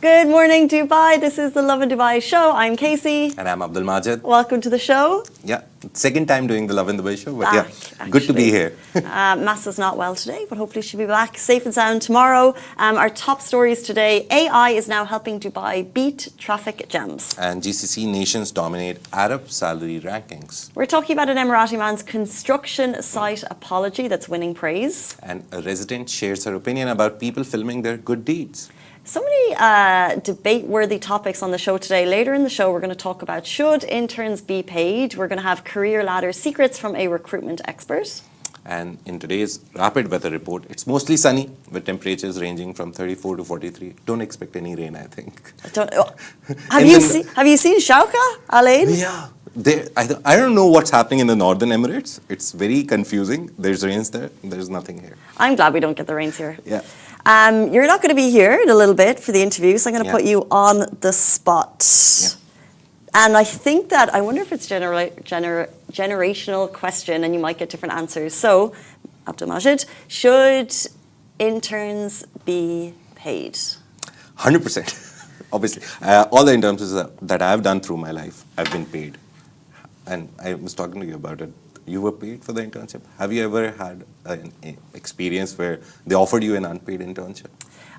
Good morning, Dubai. This is the Lovin Dubai show. I'm Casey. And I'm Abdul Majid. Welcome to the show. Yeah, second time doing the Lovin Dubai show, but Back, good to be here. Massa's not well today, but hopefully she'll be back safe and sound tomorrow. Our top stories today: AI is now helping Dubai beat traffic jams. And GCC nations dominate Arab salary rankings. We're talking about an Emirati man's construction site apology that's winning praise. And a resident shares her opinion about people filming their good deeds. So many debate-worthy topics on the show today. Later in the show, we're going to talk about should interns be paid. We're going to have career ladder secrets from a recruitment expert. And in today's rapid weather report, it's mostly sunny with temperatures ranging from 34 to 43. Don't expect any rain, I think. Have you seen Shauka, Alain? Yeah. I don't know what's happening in the Northern Emirates. It's very confusing. There's rains there. There's nothing here. I'm glad we don't get the rains here. Yeah. You're not going to be here in a little bit for the interview, so I'm going to put you on the spot. Yeah. And I think that, I wonder if it's generational question and you might get different answers. So, Abdul Majid, should interns be paid? 100%. Obviously. All the internships that I've done through my life, I've been paid. And I was talking to you about it. You were paid for the internship. Have you ever had an experience where they offered you an unpaid internship?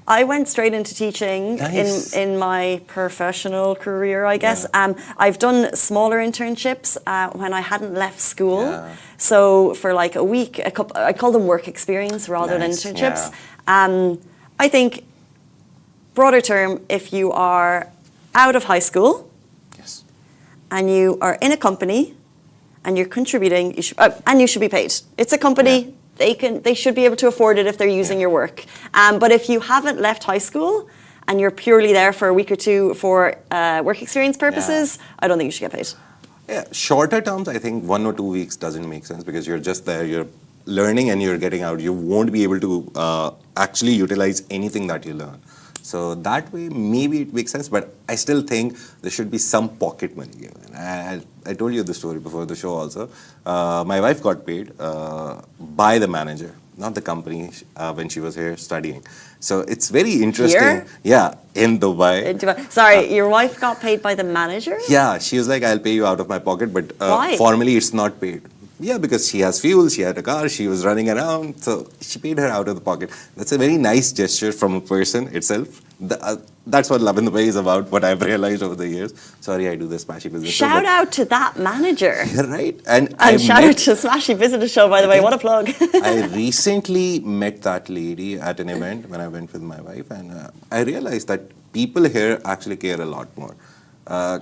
I went straight into teaching. Nice. in my professional career, I guess. Yeah. I've done smaller internships when I hadn't left school. Yeah. So for like a week, I call them work experience rather than internships. Yeah. I think, broader term, if you are out of high school and you are in a company and you're contributing, you should be paid. It's a company, they should be able to afford it if they're using your work. But if you haven't left high school and you're purely there for a week or two for work experience purposes, I don't think you should get paid. Yeah, shorter terms, I think 1 or 2 weeks doesn't make sense because you're just there, you're learning and you're getting out. You won't be able to actually utilize anything that you learn. So that way, maybe it makes sense, but I still think there should be some pocket money given. I told you the story before the show also. My wife got paid by the manager, not the company, when she was here studying. So it's very interesting. Here? Yeah, in Dubai. Sorry, your wife got paid by the manager? Yeah, she was like, I'll pay you out of my pocket, but why? Formally it's not paid. Yeah, because she has fuel, she had a car, she was running around, so she paid her out of the pocket. That's a very nice gesture from a person itself. That's what Lovin Dubai is about, what I've realized over the years. Sorry, I do the Smashy Business Show. Shout out to that manager. Yeah, right. And shout out to Smashy Business Show, by the way, what a plug. I recently met that lady at an event when I went with my wife, and I realized that people here actually care a lot more.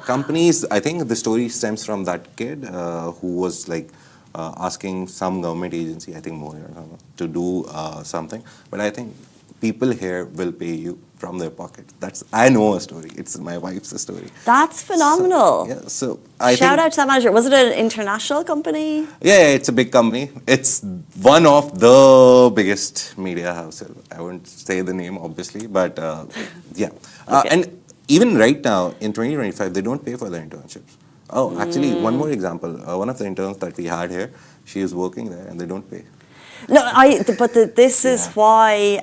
Companies, I think the story stems from that kid who was like, asking some government agency, I think more, to do something. But I think people here will pay you from their pocket. I know a story. It's my wife's story. That's phenomenal. So shout out to that manager. Was it an international company? Yeah, it's a big company. It's one of the biggest media houses. I won't say the name, obviously, but yeah. Okay. And even right now, in 2025, they don't pay for the internships. Oh, actually, one more example. One of the interns that we had here, she is working there and they don't pay. No, this is why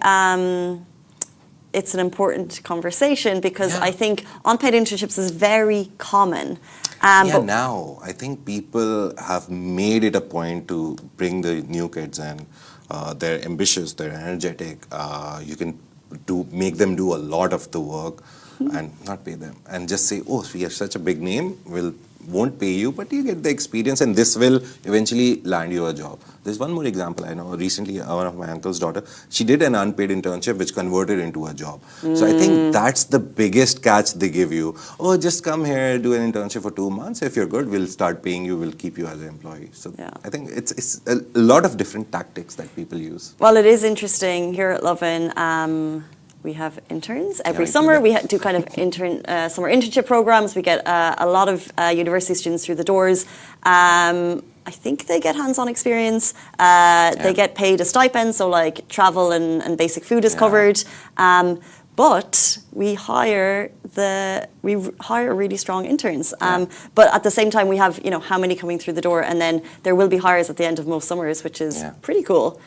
it's an important conversation because I think unpaid internships is very common. But now, I think people have made it a point to bring the new kids in. They're ambitious, they're energetic. You can make them do a lot of the work and not pay them. And just say, oh, we have such a big name, won't pay you, but you get the experience and this will eventually land you a job. There's one more example I know. Recently, one of my uncle's daughter, she did an unpaid internship which converted into a job. So I think that's the biggest catch they give you. Oh, just come here, do an internship for 2 months. If you're good, we'll start paying you, we'll keep you as an employee. So I think it's a lot of different tactics that people use. Well, it is interesting here at Lovin. We have interns every summer. We do kind of summer internship programs. We get a lot of university students through the doors. I think they get hands-on experience. They get paid a stipend, so like travel and basic food is covered. But we hire really strong interns. But at the same time, we have how many coming through the door, and then there will be hires at the end of most summers, which is pretty cool.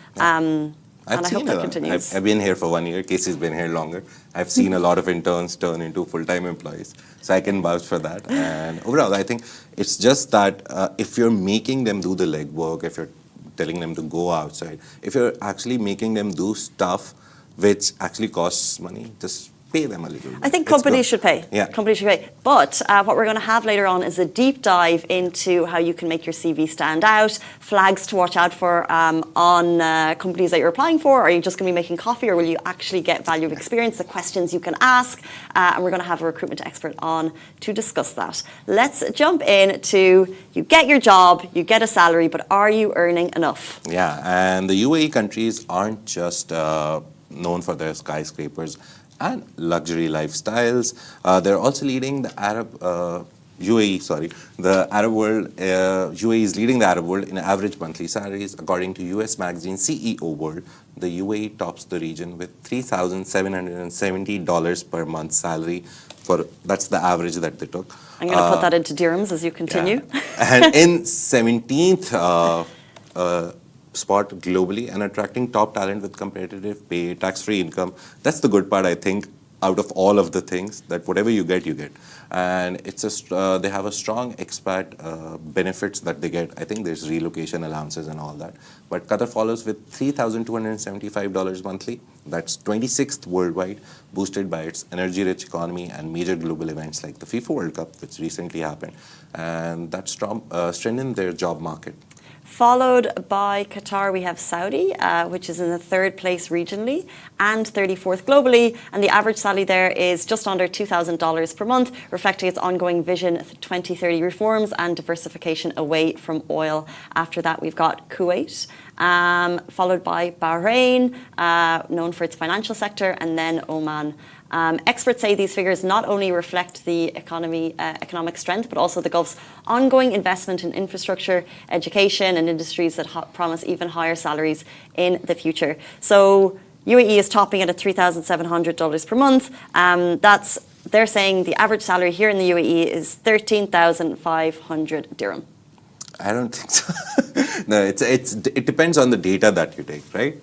And I hope that continues. I've been here for 1 year. Casey's been here longer. I've seen a lot of interns turn into full-time employees. So I can vouch for that. And overall, I think it's just that if you're making them do the legwork, if you're telling them to go outside, if you're actually making them do stuff which actually costs money, just pay them a little bit. I think companies should pay. Yeah. Companies should pay. But what we're going to have later on is a deep dive into how you can make your CV stand out, flags to watch out for on companies that you're applying for. Are you just going to be making coffee, or will you actually get value of experience, the questions you can ask? And we're going to have a recruitment expert on to discuss that. Let's jump in to, you get your job, you get a salary, but are you earning enough? Yeah, and the UAE countries aren't just known for their skyscrapers and luxury lifestyles. They're also leading the the Arab world. UAE is leading the Arab world in average monthly salaries. According to US magazine CEO World, the UAE tops the region with $3,770 per month salary. That's the average that they took. I'm going to put that into dirhams as you continue. Yeah. And in 17th spot globally, and attracting top talent with competitive pay, tax-free income. That's the good part, I think, out of all of the things, that whatever you get, you get. And it's they have a strong expat benefits that they get. I think there's relocation allowances and all that. But Qatar follows with $3,275 monthly. That's 26th worldwide, boosted by its energy-rich economy and major global events like the FIFA World Cup, which recently happened. And that strengthened their job market. Followed by Qatar, we have Saudi, which is in the 3rd place regionally and 34th globally. And the average salary there is just under $2,000 per month, reflecting its ongoing Vision 2030 reforms and diversification away from oil. After that, we've got Kuwait, followed by Bahrain, known for its financial sector, and then Oman. Experts say these figures not only reflect the economic strength, but also the Gulf's ongoing investment in infrastructure, education, and industries that promise even higher salaries in the future. So UAE is topping it at $3,700 per month. They're saying the average salary here in the UAE is 13,500 dirham. I don't think so. No, it depends on the data that you take, right?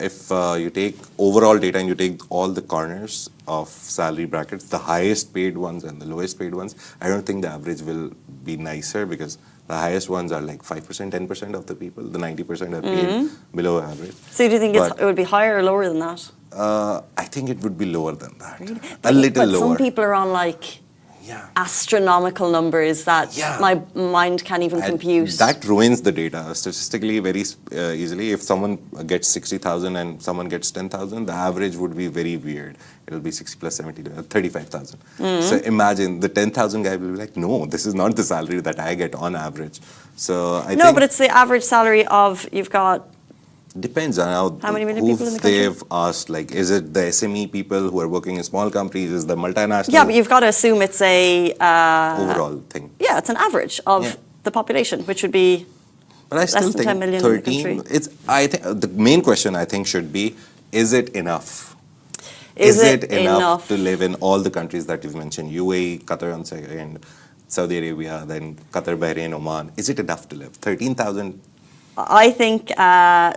If you take overall data and you take all the corners of salary brackets, the highest paid ones and the lowest paid ones, I don't think the average will be nicer, because the highest ones are like 5%, 10% of the people. The 90% are paid below average. So do you think it would be higher or lower than that? I think it would be lower than that. Really? A little lower. But some people are on like astronomical numbers that my mind can't even compute. That ruins the data statistically very easily. If someone gets 60,000 and someone gets 10,000, the average would be very weird. It'll be 60 plus 70, 35,000. So imagine the 10,000 guy will be like, no, this is not the salary that I get on average. So I think, but it's the average salary of, you've got. Depends on how many million people in the country? They've asked, like, is it the SME people who are working in small companies? Is the multinational? Yeah, but you've got to assume it's a overall thing. Yeah, it's an average of the population, which would be but I still less than think 10 million 13, in the country. I think the main question I think should be: is it enough? Is it enough to live in all the countries that you've mentioned? UAE, Qatar, and Saudi Arabia, then Qatar, Bahrain, Oman. Is it enough to live? 13,000. I think,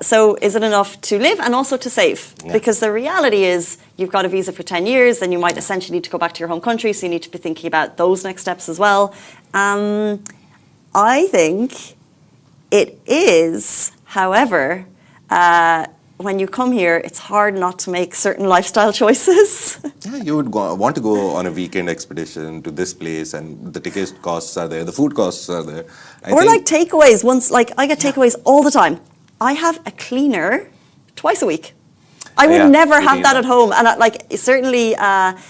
so is it enough to live and also to save? Yeah. Because the reality is you've got a visa for 10 years, then you might essentially need to go back to your home country, so you need to be thinking about those next steps as well. I think it is, however, when you come here, it's hard not to make certain lifestyle choices. Yeah, you would want to go on a weekend expedition to this place, and the ticket costs are there, the food costs are there. Or like takeaways. I get takeaways all the time. I have a cleaner twice a week. I would never have that at home, and certainly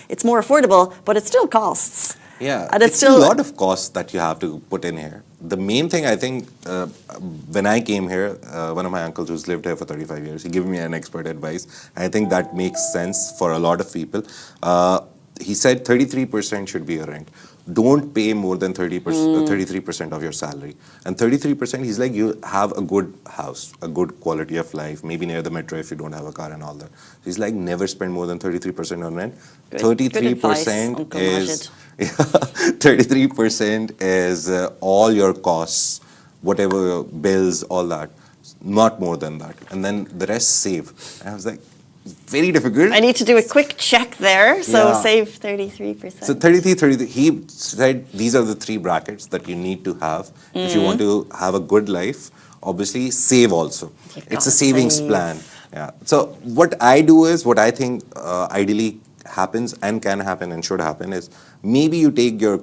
it's more affordable, but it still costs. Yeah, and it's still a lot of costs that you have to put in here. The main thing, I think, when I came here, one of my uncles who's lived here for 35 years, he gave me an expert advice. I think that makes sense for a lot of people. He said 33% should be your rent. Don't pay more than 33% of your salary. And 33%, he's like, you have a good house, a good quality of life, maybe near the metro if you don't have a car and all that. He's like, never spend more than 33% on rent. 33% is 33% is all your costs, whatever bills, all that. not more than that. And then the rest save. And I was like, very difficult. I need to do a quick check there. So Yeah. save 33%. So 33, he said these are the 3 brackets that you need to have if you want to have a good life. Obviously, save also. You've It's got a to savings save. plan. Yeah. So what I do is, what I think ideally happens and can happen and should happen is, maybe you take your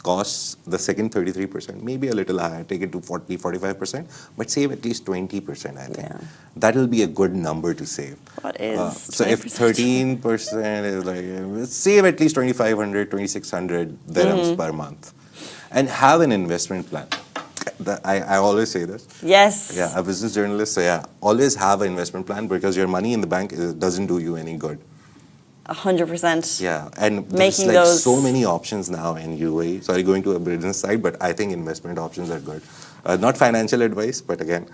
costs, the second 33%, maybe a little higher, take it to 40, 45%, but save at least 20%, I think. Yeah. That will be a good number to save. What is So if 20%? 13% is like, save at least 2,500, 2,600 dirhams per month. And have an investment plan. I always say this. Yes. Yeah, a business journalist, so yeah, always have an investment plan, because your money in the bank doesn't do you any good. 100%. Yeah, and there's Making like those- so many options now in UAE. Sorry, going to a business side, but I think investment options are good. Not financial advice, but again,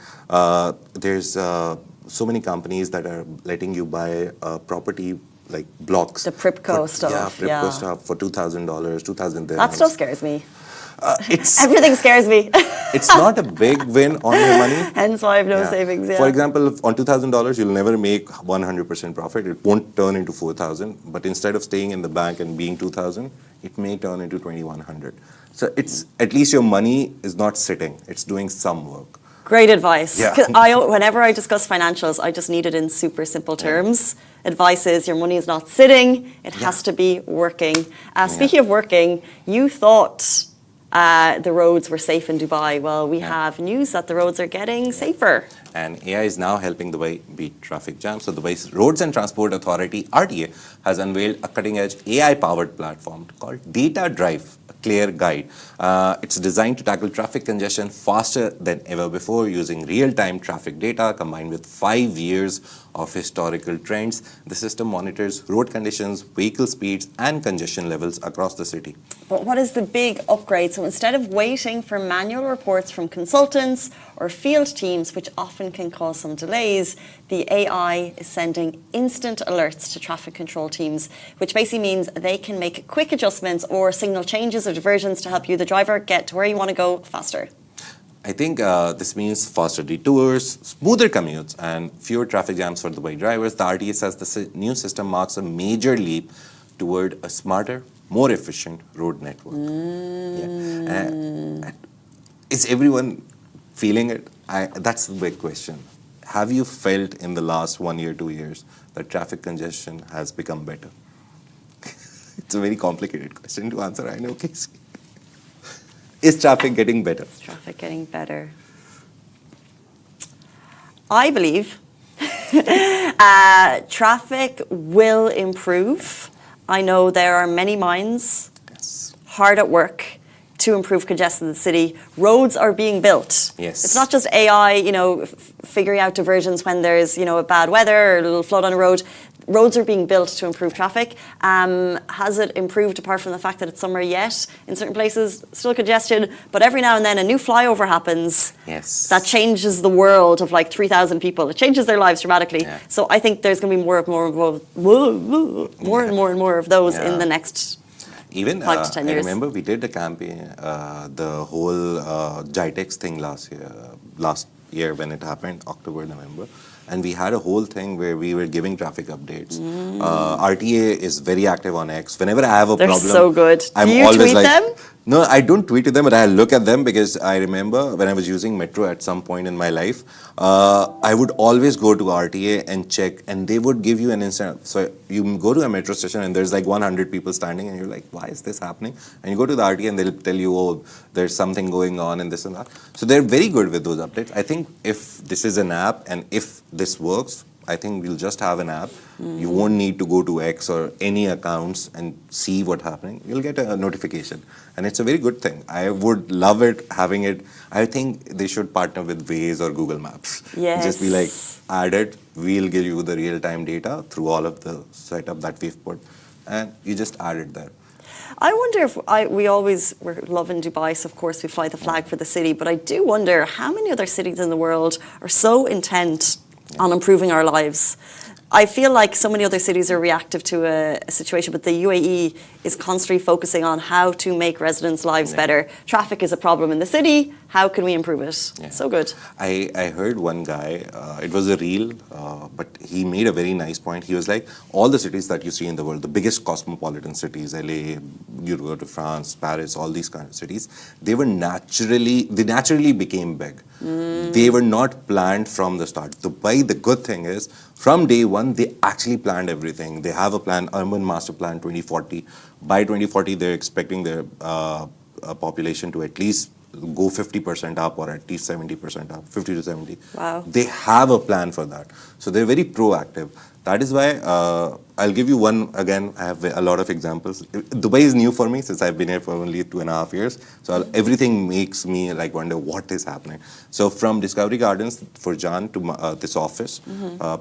there's so many companies that are letting you buy property like blocks. The Pripco stuff, Yeah, Pripco yeah. stuff for $2,000, 2,000 dirhams. That stuff scares me. It's Everything scares me. it's not a big win on your money. Hence why I have no Yeah. savings. Yeah. For example, on $2,000, you'll never make 100% profit. It won't turn into 4,000. But instead of staying in the bank and being 2,000, it may turn into 2,100. So it's at least your money is not sitting. It's doing some work. Great advice. Yeah. 'Cause whenever I discuss financials, I just need it in super simple terms. Advice is your money is not sitting, it has to be working. Speaking of working, you thought the roads were safe in Dubai. Well, we have news that the roads are getting safer. And AI is now helping Dubai beat traffic jams. So Dubai's Roads and Transport Authority, RTA, has unveiled a cutting-edge AI-powered platform called Data Drive, a clear guide. It's designed to tackle traffic congestion faster than ever before, using real-time traffic data combined with 5 years of historical trends. The system monitors road conditions, vehicle speeds, and congestion levels across the city. But what is the big upgrade? So instead of waiting for manual reports from consultants or field teams, which often can cause some delays, the AI is sending instant alerts to traffic control teams, which basically means they can make quick adjustments or signal changes or diversions to help you, the driver, get to where you want to go faster. I think this means faster detours, smoother commutes, and fewer traffic jams for Dubai drivers. The RTA says the new system marks a major leap toward a smarter, more efficient road network. Yeah. Is everyone feeling it? That's the big question. Have you felt in the last 1 year, 2 years that traffic congestion has become better? It's a very complicated question to answer, I know, Casey. Is traffic getting better? Is traffic getting better? I believe traffic will improve. I know there are many minds hard at work to improve congestion in the city. Roads are being built. Yes. It's not just AI, figuring out diversions when there's, a bad weather or a little flood on a road. Roads are being built to improve traffic. Has it improved apart from the fact that it's summer yet? In certain places, still congested, but every now and then a new flyover happens. Yes. That changes the world of like 3,000 people. It changes their lives dramatically. Yeah. So I think there's going to be more and more of those in the next Even 5 to 10 I years. remember we did a campaign, the whole GITEX thing last year when it happened, October, November. And we had a whole thing where we were giving traffic updates. RTA is very active on X. Whenever I have a They're problem, so good. I'm Do you always tweet like, them? No, I don't tweet to them, but I look at them because I remember when I was using Metro at some point in my life, I would always go to RTA and check, and they would give you an instant. So you go to a metro station and there's like 100 people standing, and you're like, why is this happening? And you go to the RTA and they'll tell you, oh, there's something going on and this and that. So they're very good with those updates. I think if this is an app and if this works, I think we'll just have an app. You won't need to go to X or any accounts and see what's happening. You'll get a notification. And it's a very good thing. I would love it, having it. I think they should partner with Waze or Google Maps. Yes. Just be like, add it. We'll give you the real-time data through all of the setup that we've put. And you just add it there. I wonder if we're loving Dubai, so of course we fly the flag for the city, but I do wonder how many other cities in the world are so intent on improving our lives. I feel like so many other cities are reactive to a situation, but the UAE is constantly focusing on how to make residents' lives better. Traffic is a problem in the city. how can we improve it? Yeah. So good. I heard one guy, it was a reel, but he made a very nice point. He was like, all the cities that you see in the world, the biggest cosmopolitan cities, LA, you go to France, Paris, all these kind of cities, they naturally became big. They were not planned from the start. Dubai, the good thing is, from day one, they actually planned everything. They have a plan, Urban Master Plan 2040. By 2040, they're expecting their population to at least go 50% up or at least 70% up, 50 to 70. Wow. They have a plan for that. So they're very proactive. That is why I'll give you one, again, I have a lot of examples. Dubai is new for me since I've been here for only 2.5 years. So everything makes me like wonder what is happening. So from Discovery Gardens for Jan to this office,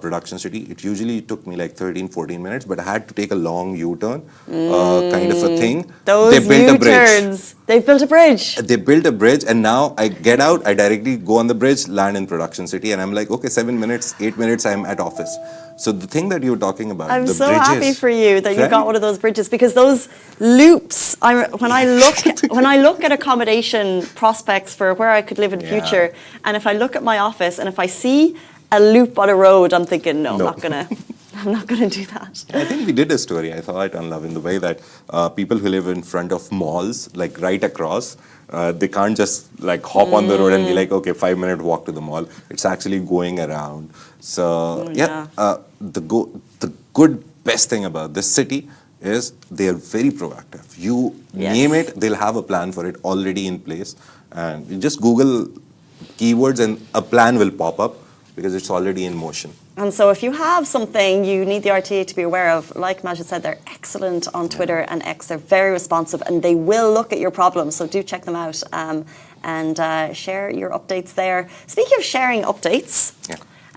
Production City, it usually took me like 13, 14 minutes, but I had to take a long U-turn, kind of a thing. Those they built U-turns. A bridge. They've built a bridge. They built a bridge, and now I get out, I directly go on the bridge, land in Production City, and I'm like, okay, 7 minutes, 8 minutes, I'm at office. So the thing that you were talking about, I'm the so bridges, happy for you that you right? got one of those bridges, because those loops, when I look at accommodation prospects for where I could live in the future, and if I look at my office and if I see a loop on a road, I'm thinking, no. I'm not gonna do that. I think we did a story, I thought, on Lovin, the way that people who live in front of malls, like right across, they can't just like hop on the road and be like, okay, 5-minute walk to the mall. It's actually going around. So the good best thing about this city is they are very proactive. You name it, they'll have a plan for it already in place. And you just Google keywords and a plan will pop up because it's already in motion. And so if you have something you need the RTA to be aware of, like Majid said, they're excellent on Twitter and X. They're very responsive and they will look at your problems. So do check them out and share your updates there. Speaking of sharing updates,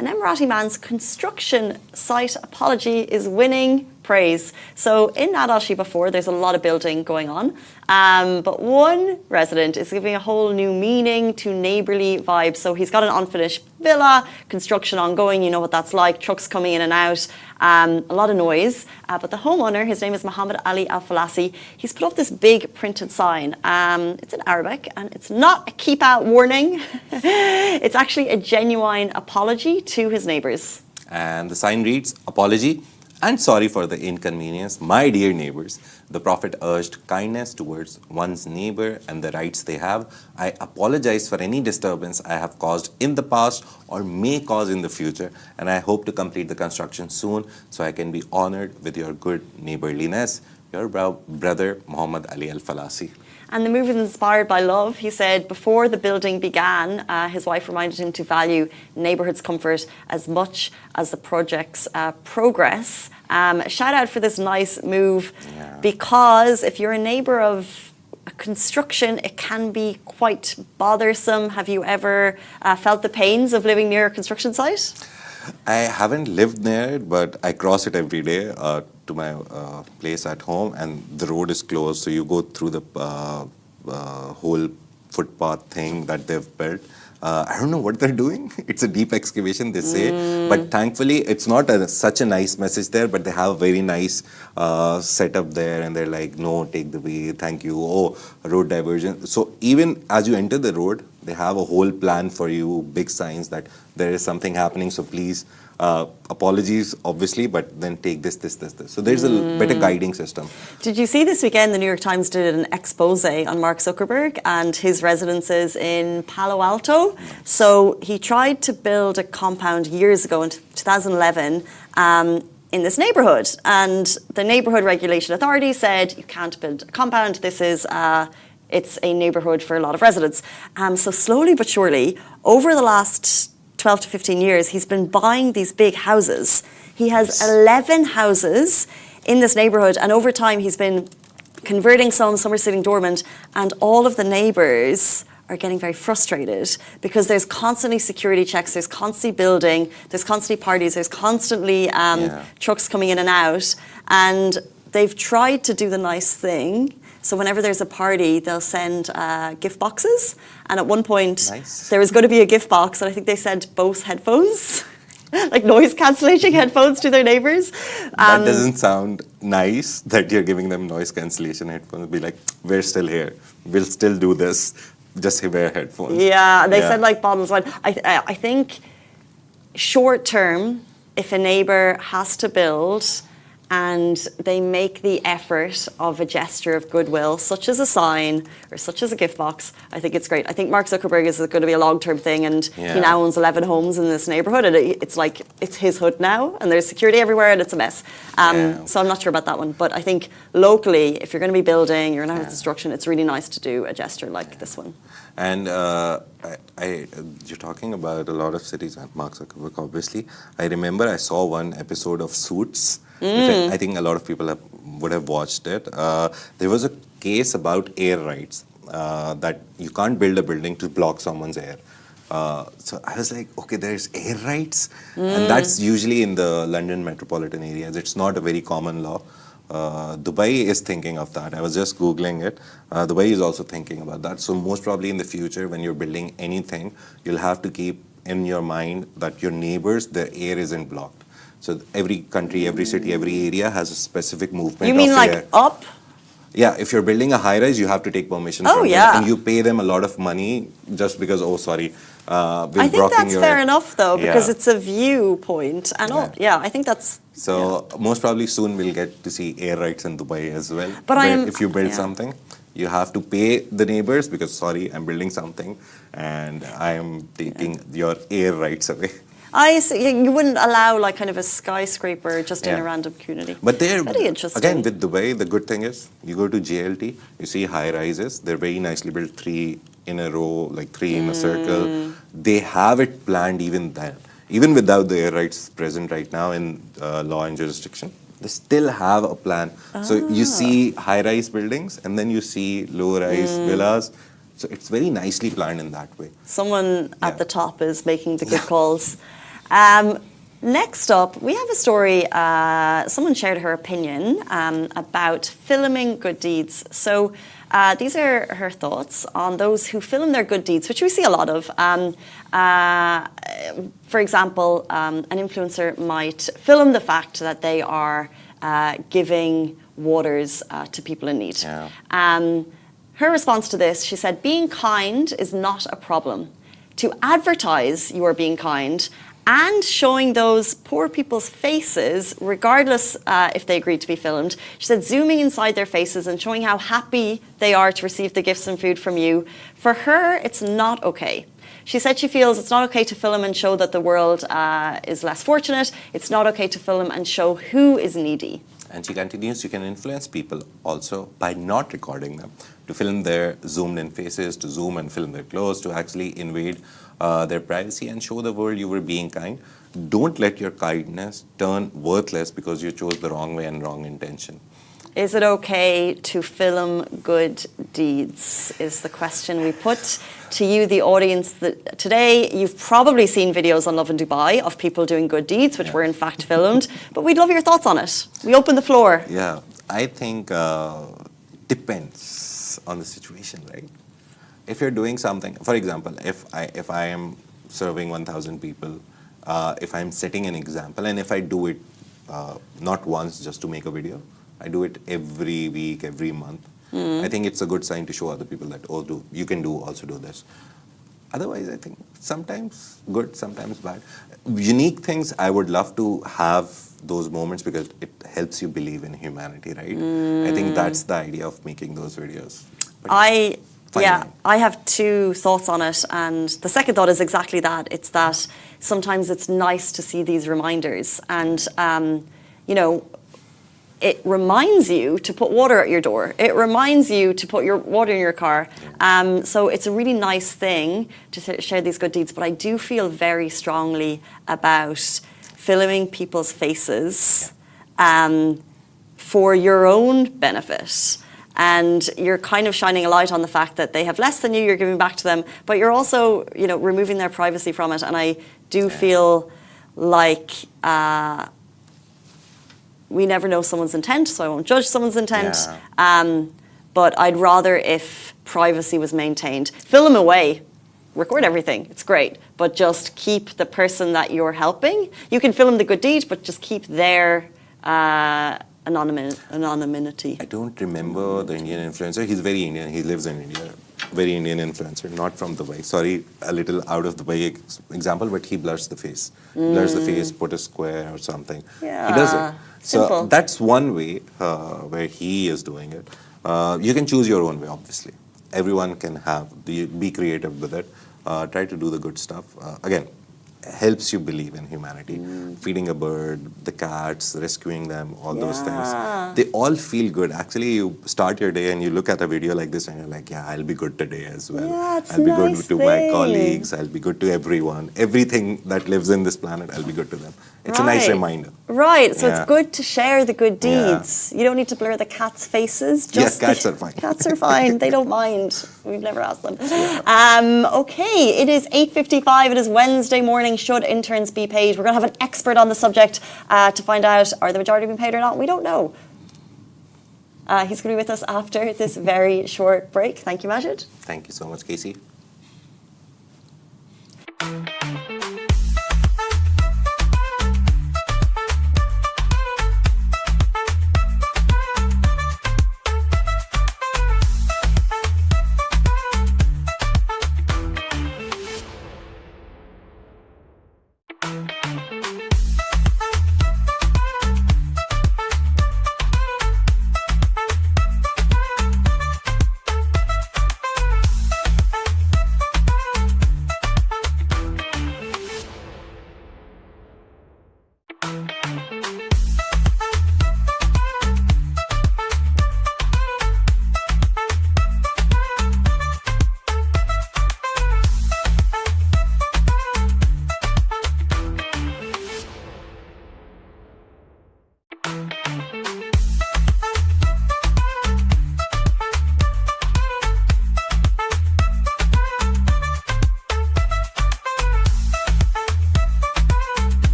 an Emirati man's construction site apology is winning praise. So in Nad Al Sheba 4, there's a lot of building going on, but one resident is giving a whole new meaning to neighbourly vibes. So he's got an unfinished villa, construction ongoing, you know what that's like, trucks coming in and out, a lot of noise. But the homeowner, his name is Muhammad Ali Al-Falasi, he's put up this big printed sign. It's in Arabic and it's not a keep out warning. It's actually a genuine apology to his neighbours. And the sign reads, apology and sorry for the inconvenience, my dear neighbors. The Prophet urged kindness towards one's neighbor and the rights they have. I apologize for any disturbance I have caused in the past or may cause in the future, and I hope to complete the construction soon so I can be honored with your good neighborliness. Your brother, Muhammad Ali Al-Falasi. And the move is inspired by love. He said before the building began, his wife reminded him to value neighbourhood's comfort as much as the project's progress. Shout out for this nice move, because if you're a neighbour of a construction, it can be quite bothersome. Have you ever felt the pains of living near a construction site? I haven't lived near it, but I cross it every day to my place at home, and the road is closed, so you go through the whole footpath thing that they've built. I don't know what they're doing. It's a deep excavation, they say, but thankfully it's not such a nice message there, but they have a very nice setup there, and they're like, no, take the way, thank you, oh, road diversion. So even as you enter the road, they have a whole plan for you, big signs that there is something happening, so please, apologies, obviously, but then take this. So there's a better guiding system. Did you see this weekend the New York Times did an expose on Mark Zuckerberg and his residences in Palo Alto? So he tried to build a compound years ago in 2011 in this neighborhood, and the neighborhood regulation authority said you can't build a compound. This is it's a neighborhood for a lot of residents. So slowly but surely, over the last 12 to 15 years, he's been buying these big houses. He has 11 houses in this neighborhood, and over time he's been converting some are sitting dormant, and all of the neighbors are getting very frustrated because there's constantly security checks, there's constantly building, there's constantly parties, there's constantly trucks coming in and out, and they've tried to do the nice thing. So whenever there's a party, they'll send gift boxes. And at one point, there was going to be a gift box, and I think they sent Bose headphones, like noise cancellation headphones to their neighbors. That doesn't sound nice that you're giving them noise cancellation headphones. Be like, we're still here. We'll still do this. just wear headphones. Yeah, they said like bottles of wine. I think short term, if a neighbour has to build and they make the effort of a gesture of goodwill, such as a sign or such as a gift box, I think it's great. I think Mark Zuckerberg is going to be a long-term thing, and he now owns 11 homes in this neighbourhood, and it's like, it's his hood now, and there's security everywhere, and it's a mess. So I'm not sure about that one, but I think locally, if you're going to be building, you're going to have construction, it's really nice to do a gesture like this one. And you're talking about a lot of cities and Mark Zuckerberg, obviously. I remember I saw one episode of Suits. I think a lot of people would have watched it. There was a case about air rights, that you can't build a building to block someone's air. So I was like, okay, there's air rights? And that's usually in the London metropolitan areas. It's not a very common law. Dubai is thinking of that. I was just Googling it. Dubai is also thinking about that. So most probably in the future, when you're building anything, you'll have to keep in your mind that your neighbors, their air isn't blocked. So every country, every city, every area has a specific movement. You mean of like air. up? Yeah, if you're building a high-rise, you have to take permission from them. And you pay them a lot of money just because, I think that's fair enough, though, because it's a viewpoint. And I think that's... So most probably soon we'll get to see air rights in Dubai as well. But if you build something, you have to pay the neighbors because, I'm building something and I am taking your air rights away. I see. You wouldn't allow like kind of a skyscraper just in a random community. But they're, very interesting. Again, with Dubai, the good thing is you go to JLT, you see high rises. They're very nicely built, 3 in a row, like 3 in a circle. They have it planned even then. Even without the air rights present right now in law and jurisdiction, they still have a plan. So you see high-rise buildings and then you see low-rise villas. So it's very nicely planned in that way. Someone at the top is making the good calls. Next up, we have a story. Someone shared her opinion about filming good deeds. So these are her thoughts on those who film their good deeds, which we see a lot of. For example, an influencer might film the fact that they are giving waters to people in need. Her response to this, she said, being kind is not a problem. To advertise you are being kind and showing those poor people's faces, regardless if they agreed to be filmed. She said, zooming inside their faces and showing how happy they are to receive the gifts and food from you. For her, it's not okay. She said she feels it's not okay to film and show that the world is less fortunate. It's not okay to film and show who is needy. And she continues, you can influence people also by not recording them, to film their zoomed in faces, to zoom and film their clothes, to actually invade their privacy and show the world you were being kind. Don't let your kindness turn worthless because you chose the wrong way and wrong intention. Is it okay to film good deeds, is the question we put to you, the audience. Today, you've probably seen videos on Lovin Dubai of people doing good deeds, which were in fact filmed, but we'd love your thoughts on it. We open the floor. Yeah, I think depends on the situation, right? If you're doing something, for example, if I am serving 1,000 people, if I'm setting an example, and if I do it not once just to make a video, I do it every week, every month. I think it's a good sign to show other people that, you can also do this. Otherwise, I think sometimes good, sometimes bad. Unique things, I would love to have those moments because it helps you believe in humanity, right? I think that's the idea of making those videos. But I have 2 thoughts on it, and the second thought is exactly that. It's that sometimes it's nice to see these reminders, and it reminds you to put water at your door. It reminds you to put your water in your car. So it's a really nice thing to share these good deeds, but I do feel very strongly about filming people's faces for your own benefit. And you're kind of shining a light on the fact that they have less than you're giving back to them, but you're also, removing their privacy from it. And I do feel like we never know someone's intent, so I won't judge someone's intent. But I'd rather if privacy was maintained. Film away, record everything, it's great, but just keep the person that you're helping. You can film the good deed, but just keep their anonymity. I don't remember the Indian influencer. He's very Indian. He lives in India. very Indian influencer, not from Dubai. Sorry, a little out of Dubai example, but he blurs the face. Blurs the face, put a square or something. Yeah. He does it. Simple. So that's one way where he is doing it. You can choose your own way, obviously. Everyone can be creative with it. Try to do the good stuff. Again, helps you believe in humanity. Feeding a bird, the cats, rescuing them, all those things. They all feel good. Actually, you start your day and you look at a video like this and you're like, yeah, I'll be good today as well. Yeah, it's I'll be nice good to my colleagues. I'll be good to everyone. Everything that lives in this planet, I'll be good to them. It's a nice reminder. Right, so Yeah. it's good to share the good Yeah. deeds. You don't need to blur the cats' faces. Yes, cats are fine. Cats are fine. They don't mind. We've never asked them. Okay, it is 8:55. It is Wednesday morning. Should interns be paid? We're going to have an expert on the subject to find out, are the majority being paid or not? We don't know. He's going to be with us after this very short break. Thank you, Majid. Thank you so much, Casey.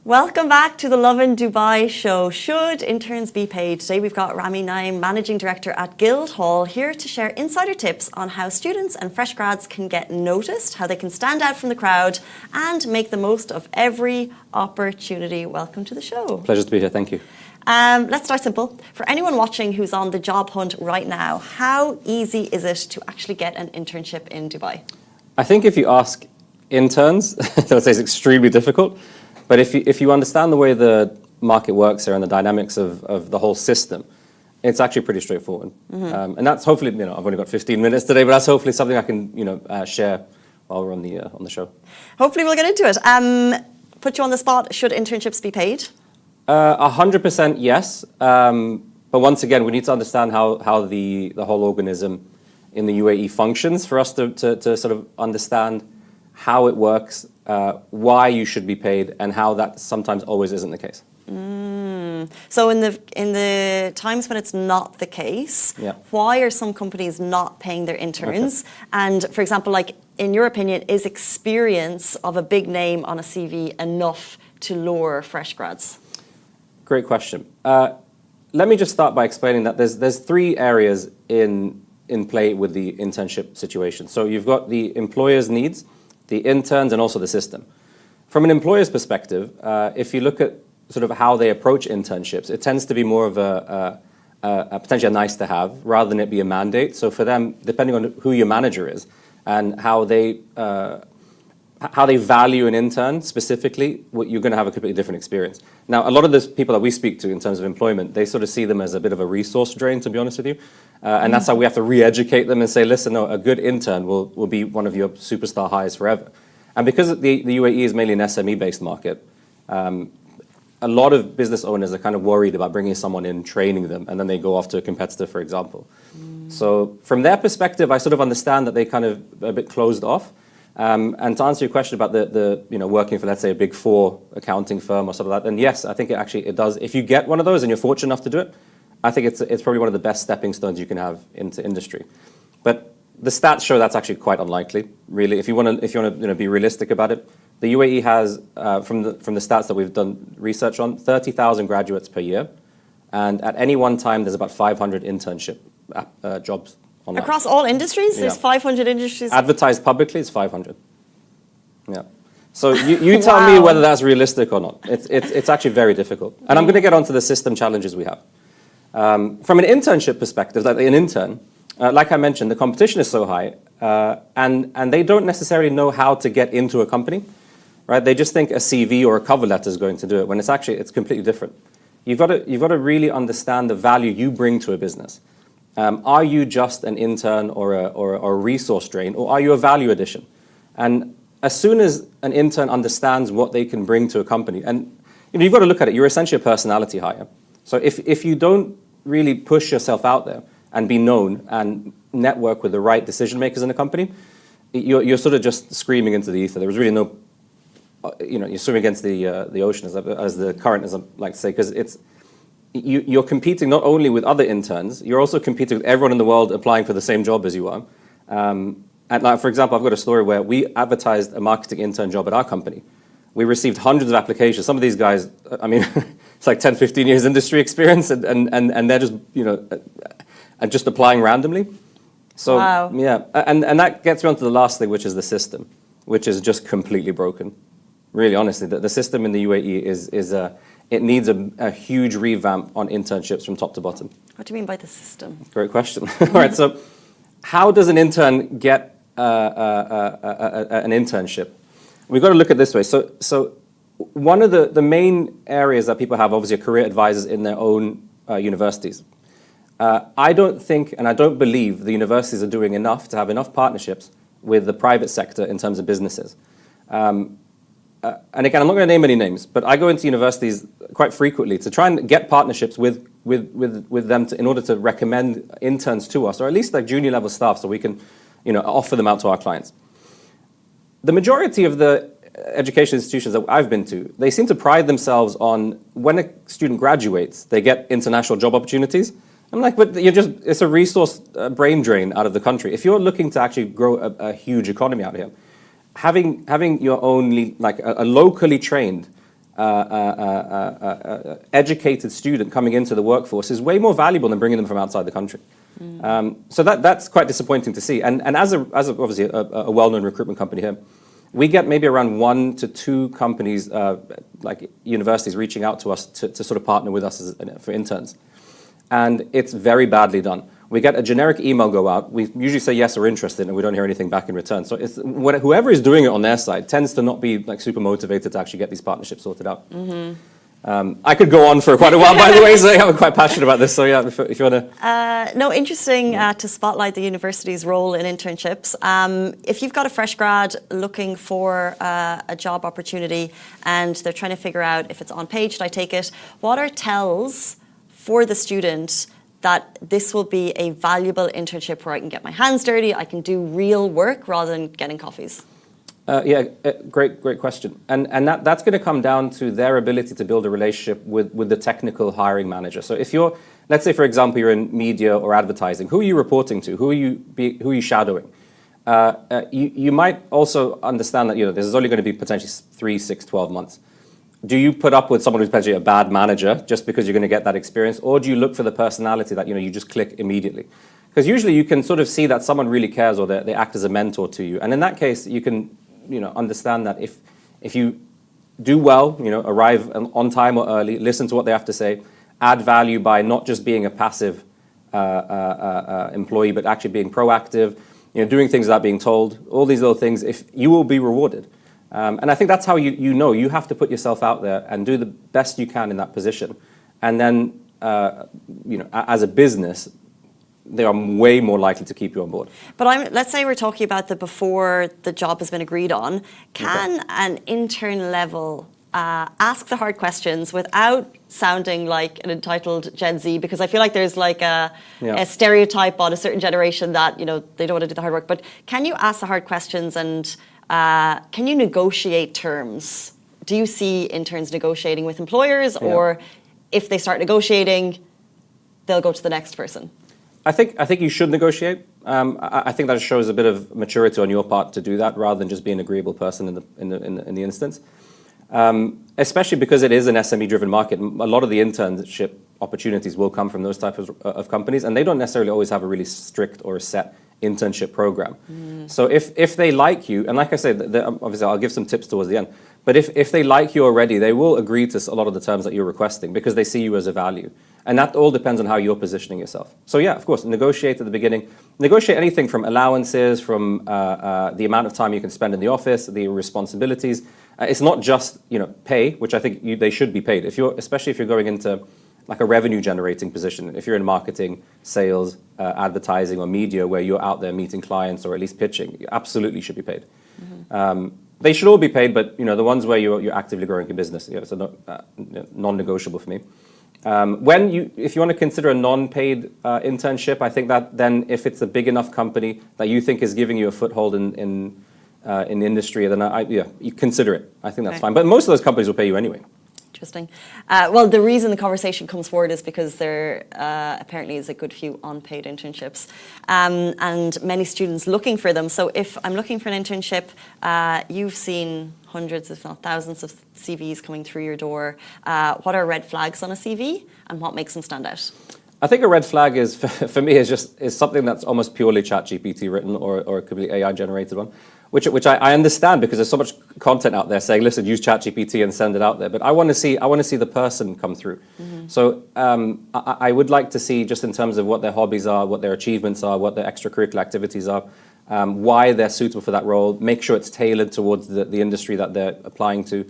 Welcome back to the Lovin Dubai show. Should interns be paid? Today we've got Rami, Naim, Managing Director at Guildhall, here to share insider tips on how students and fresh grads can get noticed, how they can stand out from the crowd and make the most of every opportunity. Welcome to the show. Pleasure to be here, thank you. Let's start simple. For anyone watching who's on the job hunt right now, how easy is it to actually get an internship in Dubai? I think if you ask interns, I would say it's extremely difficult. But if you understand the way the market works here and the dynamics of the whole system, it's actually pretty straightforward. And that's hopefully, I've only got 15 minutes today, but that's hopefully something I can share while we're on the show. Hopefully we'll get into it. Put you on the spot. Should internships be paid? 100% yes. But once again, we need to understand how the whole organism in the UAE functions for us to sort of understand how it works, why you should be paid, and how that sometimes always isn't the case. So in the times when it's not the case, why are some companies not paying their interns? Okay. And for example, like in your opinion, is experience of a big name on a CV enough to lure fresh grads? Great question. Let me just start by explaining that there's three areas in play with the internship situation. So you've got the employer's needs, the interns, and also the system. From an employer's perspective, if you look at sort of how they approach internships, it tends to be more of a potentially a nice to have rather than it be a mandate. So for them, depending on who your manager is and how they value an intern specifically, you're going to have a completely different experience. Now, a lot of the people that we speak to in terms of employment, they sort of see them as a bit of a resource drain, to be honest with you. And that's how we have to re-educate them and say, listen, no, a good intern will be one of your superstar hires forever. And because the UAE is mainly an SME-based market, a lot of business owners are kind of worried about bringing someone in, training them, and then they go off to a competitor, for example. So from their perspective, I sort of understand that they kind of a bit closed off. And to answer your question about the working for, let's say, a Big Four accounting firm or something like that, then yes, I think it does. If you get one of those and you're fortunate enough to do it, I think it's probably one of the best stepping stones you can have into industry. But the stats show that's actually quite unlikely, really. If you want to be realistic about it, the UAE has, from the stats that we've done research on, 30,000 graduates per year, and at any one time there's about 500 internship jobs. Across all industries? There's 500 industries? Advertised publicly, it's 500. Yeah. So you tell me whether that's realistic or not. It's actually very difficult. And I'm going to get onto the system challenges we have. From an internship perspective, like an intern, like I mentioned, the competition is so high, and they don't necessarily know how to get into a company, right? They just think a CV or a cover letter is going to do it, when it's completely different. You've got to really understand the value you bring to a business. Are you just an intern or a resource drain, or are you a value addition? And as soon as an intern understands what they can bring to a company, and you've got to look at it, you're essentially a personality hire. So if you don't really push yourself out there and be known and network with the right decision makers in the company, you're sort of just screaming into the ether. There was really no, you're swimming against the ocean, as the current, as I like to say, because you're competing not only with other interns, you're also competing with everyone in the world applying for the same job as you are. And like, for example, I've got a story where we advertised a marketing intern job at our company. We received hundreds of applications. Some of these guys, I mean, it's like 10, 15 years industry experience, and they're just, just applying randomly. So, yeah, and that gets me onto the last thing, which is the system, which is just completely broken. Really, honestly, the system in the UAE it needs a huge revamp on internships from top to bottom. What do you mean by the system? Great question. All right, so how does an intern get an internship? We've got to look at it this way. So one of the main areas that people have, obviously, are career advisors in their own universities. I don't think, and I don't believe, the universities are doing enough to have enough partnerships with the private sector in terms of businesses. And again, I'm not going to name any names, but I go into universities quite frequently to try and get partnerships with them in order to recommend interns to us, or at least like junior level staff, so we can, offer them out to our clients. The majority of the education institutions that I've been to, they seem to pride themselves on when a student graduates, they get international job opportunities. I'm like, but it's a resource brain drain out of the country. If you're looking to actually grow a huge economy out here, having your own, like a locally trained, educated student coming into the workforce is way more valuable than bringing them from outside the country. So that's quite disappointing to see. And as obviously a well-known recruitment company here, we get maybe around 1 to 2 companies, like universities, reaching out to us to sort of partner with us for interns. And it's very badly done. We get a generic email go out. We usually say yes, we're interested, and we don't hear anything back in return. So it's, whoever is doing it on their side tends to not be like super motivated to actually get these partnerships sorted out. I could go on for quite a while, by the way, so I'm quite passionate about this. So yeah, if you want to... No, interesting to spotlight the university's role in internships. If you've got a fresh grad looking for a job opportunity and they're trying to figure out if it's on page, should I take it? What are tells for the student that this will be a valuable internship where I can get my hands dirty, I can do real work rather than getting coffees? Great question. And that's going to come down to their ability to build a relationship with the technical hiring manager. So if you're, let's say, for example, you're in media or advertising, who are you reporting to? Who are you shadowing? You might also understand that, this is only going to be potentially 3, 6, 12 months. Do you put up with someone who's potentially a bad manager just because you're going to get that experience? Or do you look for the personality that, you just click immediately? Because usually you can sort of see that someone really cares or they act as a mentor to you. And in that case, you can, understand that if you do well, arrive on time or early, listen to what they have to say, add value by not just being a passive employee, but actually being proactive, doing things without being told, all these little things, if you will be rewarded. And I think that's how you have to put yourself out there and do the best you can in that position. And then, as a business, they are way more likely to keep you on board. But let's say we're talking about the before the job has been agreed on. Can an intern level ask the hard questions without sounding like an entitled Gen Z? Because I feel like there's like a stereotype on a certain generation that, they don't want to do the hard work. But can you ask the hard questions and can you negotiate terms? Do you see interns negotiating with employers, or if they start negotiating, they'll go to the next person? I think you should negotiate. I think that shows a bit of maturity on your part to do that, rather than just being an agreeable person in the instance. Especially because it is an SME-driven market. A lot of the internship opportunities will come from those types of companies, and they don't necessarily always have a really strict or set internship program. So if they like you, and like I said, obviously I'll give some tips towards the end, but if they like you already, they will agree to a lot of the terms that you're requesting because they see you as a value. And that all depends on how you're positioning yourself. So yeah, of course, negotiate at the beginning. Negotiate anything from allowances, from the amount of time you can spend in the office, the responsibilities. It's not just pay, which I think they should be paid. Especially if you're going into like a revenue generating position. If you're in marketing, sales, advertising, or media, where you're out there meeting clients or at least pitching, you absolutely should be paid. They should all be paid, but the ones where you're actively growing your business, so non-negotiable for me. If you want to consider a non-paid internship, I think that then if it's a big enough company that you think is giving you a foothold in the industry, then you consider it. I think that's fine. But most of those companies will pay you anyway. Interesting. Well, the reason the conversation comes forward is because there apparently is a good few unpaid internships and many students looking for them. So if I'm looking for an internship, you've seen hundreds, if not thousands, of CVs coming through your door. What are red flags on a CV, and what makes them stand out? I think a red flag is, for me, is something that's almost purely ChatGPT written or a completely AI generated one, which I understand because there's so much content out there saying, listen, use ChatGPT and send it out there. But I want to see the person come through. So I would like to see, just in terms of what their hobbies are, what their achievements are, what their extracurricular activities are, why they're suitable for that role. Make sure it's tailored towards the industry that they're applying to,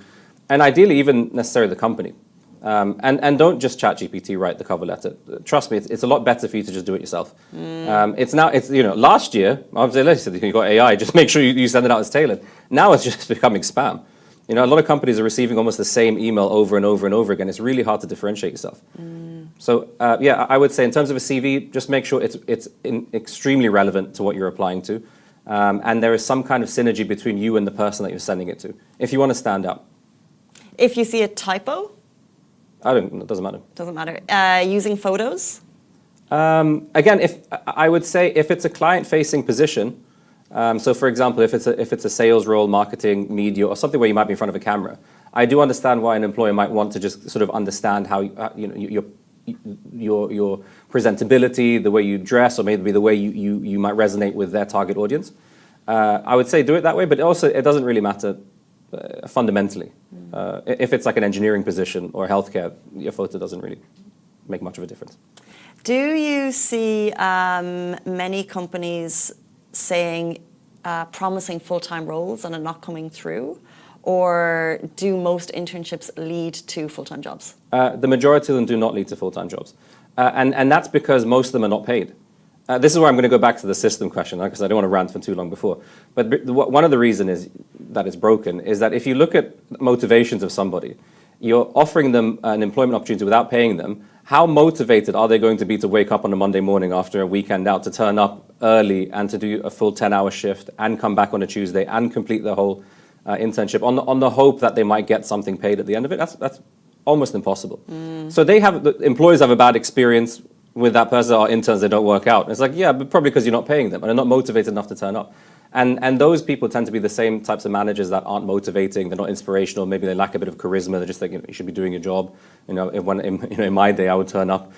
and ideally even necessarily the company. And don't just ChatGPT write the cover letter. Trust me, it's a lot better for you to just do it yourself. Last year, obviously, listen, you got AI. Just make sure you send it out as tailored. Now it's just becoming spam. A lot of companies are receiving almost the same email over and over and over again. It's really hard to differentiate yourself. So I would say in terms of a CV, just make sure it's extremely relevant to what you're applying to, and there is some kind of synergy between you and the person that you're sending it to. If you want to stand out. If you see a typo. It doesn't matter. Doesn't matter. Using photos? Again, I would say if it's a client-facing position, so for example, if it's a sales role, marketing, media, or something where you might be in front of a camera, I do understand why an employer might want to just sort of understand how your presentability, the way you dress, or maybe the way you might resonate with their target audience. I would say do it that way, but also it doesn't really matter fundamentally. If it's like an engineering position or healthcare, your photo doesn't really make much of a difference. Do you see many companies saying, promising full-time roles and are not coming through? Or do most internships lead to full-time jobs? The majority of them do not lead to full-time jobs. And that's because most of them are not paid. This is where I'm going to go back to the system question, because I don't want to rant for too long before. But one of the reasons is that it's broken is that if you look at motivations of somebody, you're offering them an employment opportunity without paying them. How motivated are they going to be to wake up on a Monday morning after a weekend out, to turn up early and to do a full 10-hour shift and come back on a Tuesday and complete the whole internship on the hope that they might get something paid at the end of it? That's almost impossible. So the employers have a bad experience with that person. Or interns, they don't work out. And it's like, yeah, but probably because you're not paying them and they're not motivated enough to turn up. And those people tend to be the same types of managers that aren't motivating, they're not inspirational, maybe they lack a bit of charisma, they're just like, you should be doing your job. In my day, I would turn up.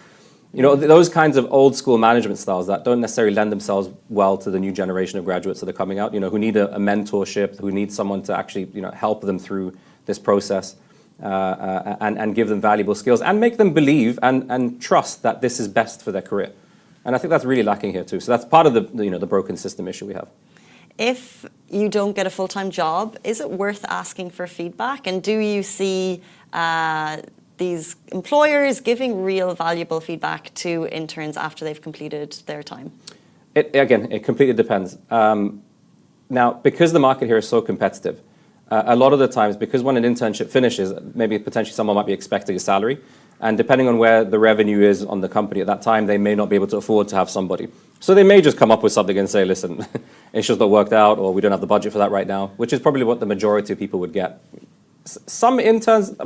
Those kinds of old school management styles that don't necessarily lend themselves well to the new generation of graduates that are coming out, who need a mentorship, who need someone to actually, help them through this process and give them valuable skills and make them believe and trust that this is best for their career. And I think that's really lacking here too. So that's part of the broken system issue we have. If you don't get a full-time job, is it worth asking for feedback? And do you see these employers giving real valuable feedback to interns after they've completed their time? It completely depends. Now, because the market here is so competitive, a lot of the times, because when an internship finishes, maybe potentially someone might be expecting a salary, and depending on where the revenue is on the company at that time, they may not be able to afford to have somebody. So they may just come up with something and say, listen, it's just not worked out, or we don't have the budget for that right now, which is probably what the majority of people would get. Some interns,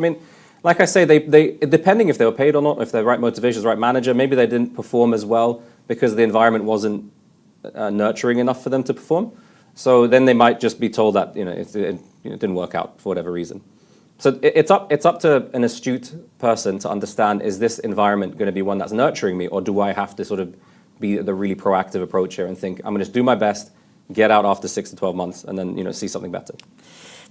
like I say, they depending if they were paid or not, if they're right motivations, right manager, maybe they didn't perform as well because the environment wasn't nurturing enough for them to perform. So then they might just be told that it didn't work out for whatever reason. So it's up to an astute person to understand, is this environment going to be one that's nurturing me, or do I have to sort of be the really proactive approach here and think, I'm going to just do my best, get out after 6 to 12 months, and then see something better.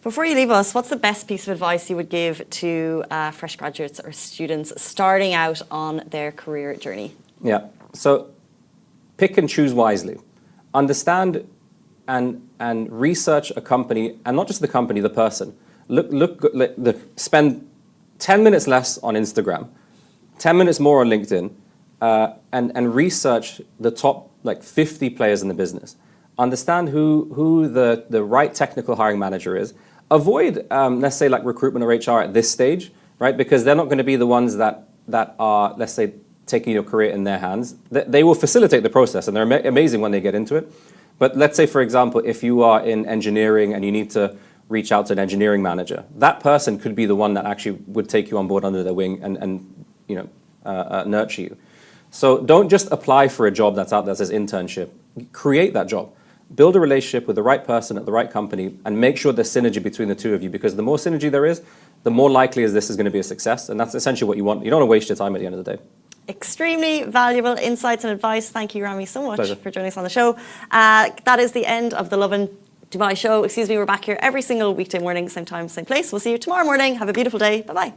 Before you leave us, what's the best piece of advice you would give to fresh graduates or students starting out on their career journey? Yeah, so pick and choose wisely. Understand and research a company, and not just the company, the person. Spend 10 minutes less on Instagram, 10 minutes more on LinkedIn, and research the top 50 players in the business. Understand who the right technical hiring manager is. Avoid, let's say, recruitment or HR at this stage, right? Because they're not going to be the ones that are, let's say, taking your career in their hands. They will facilitate the process, and they're amazing when they get into it. But let's say, for example, if you are in engineering and you need to reach out to an engineering manager, that person could be the one that actually would take you on board under their wing and nurture you. So don't just apply for a job that's out there that says internship. Create that job. Build a relationship with the right person at the right company and make sure there's synergy between the two of you, because the more synergy there is, the more likely is this is going to be a success. And that's essentially what you want. You don't want to waste your time at the end of the day. Extremely valuable insights and advice. Thank you, Rami, so much for joining us on the show. That is the end of the Lovin Dubai show. We're back here every single weekday morning, same time, same place. We'll see you tomorrow morning. Have a beautiful day. Bye-bye.